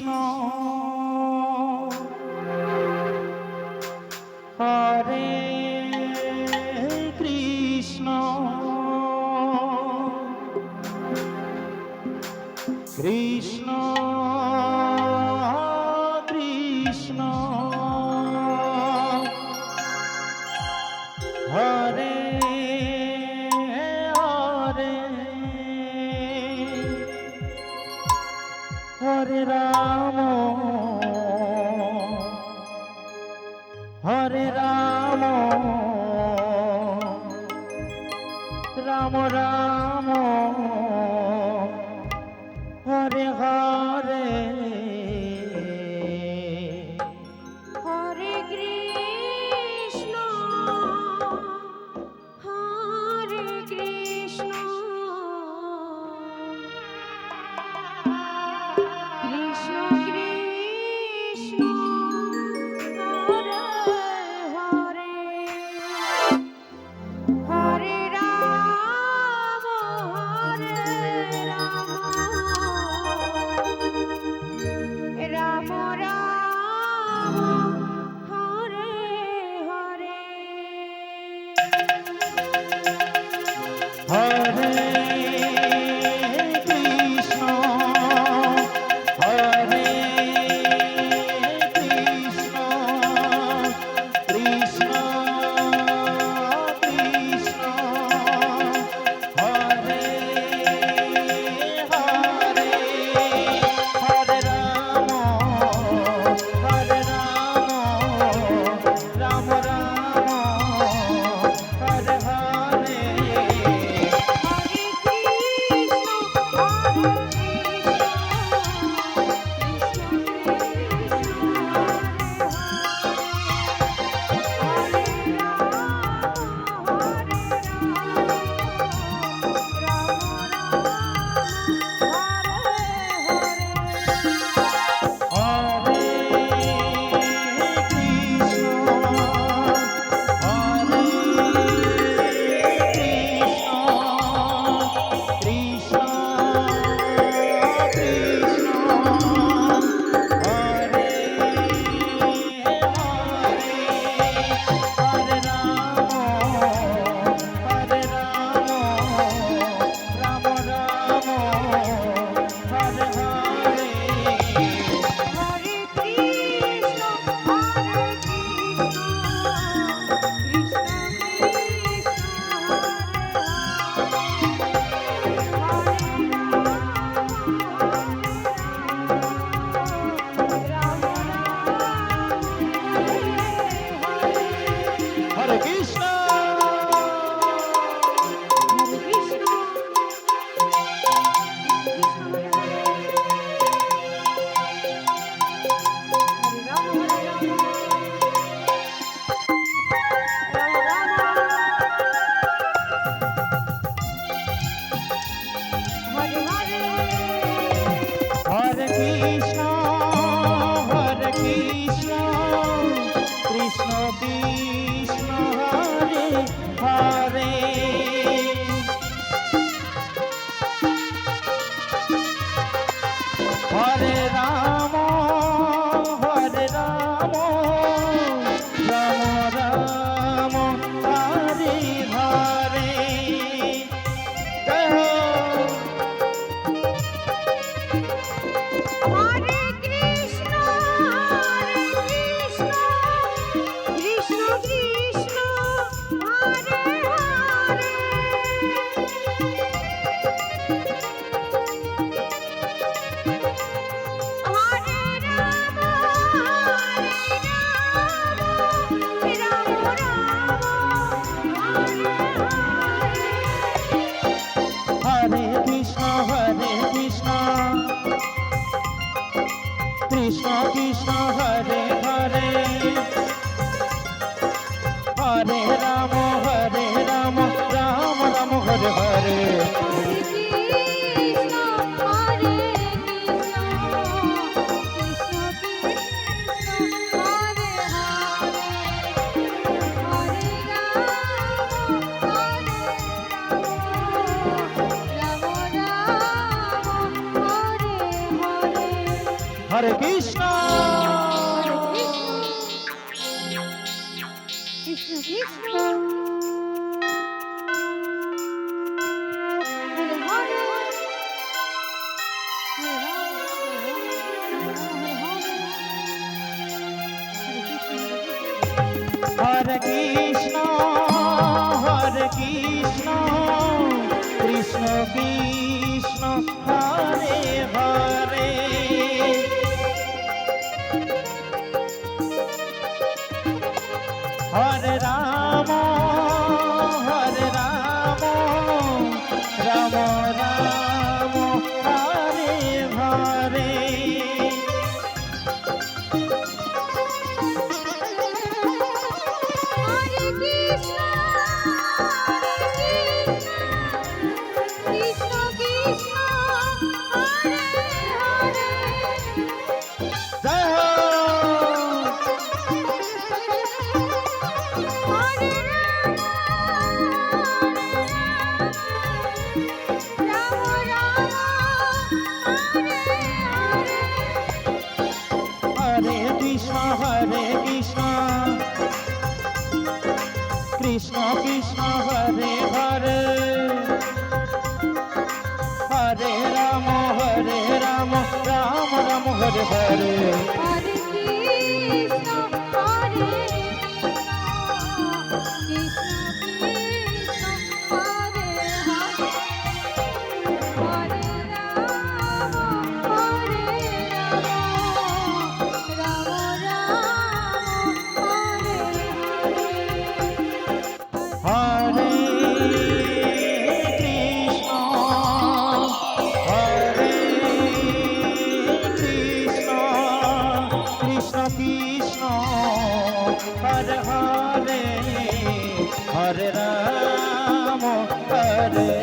কৃষ্ণ হরে কৃষ্ণ কৃষ্ণ কৃষ্ণ হরে হরে হরে রাম হরে রাম রাম রাম হরে হরে হরে কৃষ্ণ হরে কৃষ্ণ কৃষ্ণ কৃষ্ণ হরে হরে হরে রাম রাম রাম হরে হরে হরে কৃষ্ণ হরে কৃষ্ণ কৃষ্ণ কৃষ্ণ হরে হরে হরে রাম রাম রাম হরে হরে হরে কৃষ্ণ হরে কৃষ্ণ কৃষ্ণ কৃষ্ণ হরে হরে হরে রাম রাম রাম হরে হরে জয় হো। হরে কৃষ্ণ কৃষ্ণ কৃষ্ণ হরে হরে হরে রাম রাম হরে হরে হরে কৃষ্ণ কৃষ্ণ কৃষ্ণ হরে হরে হরে রাম রাম রাম হরে হরে কৃষ্ণ হরে কৃষ্ণ কৃষ্ণ কৃষ্ণ হরে হরে হরে রাম রাম হরে কৃষ্ণ কৃষ্ণ কৃষ্ণ হরে হরে কৃষ্ণ হরে কৃষ্ণ কৃষ্ণ কৃষ্ণ হরে হরে হরে রাম রাম রাম হরে হরে হরে কৃষ্ণ কৃষ্ণ কৃষ্ণ হরে হরে জয় হো হরে রাম রাম হরে হরে হরে কৃষ্ণ কৃষ্ণ কৃষ্ণ হরে হরে হরে রাম রাম রাম হরে হরে হরে কৃষ্ণ হরে কৃষ্ণ কৃষ্ণ হরে হরে হরে রাম রাম রাম হরে হরে কৃষ্ণ কৃষ্ণ কৃষ্ণ হরে হরে হরে রাম হরে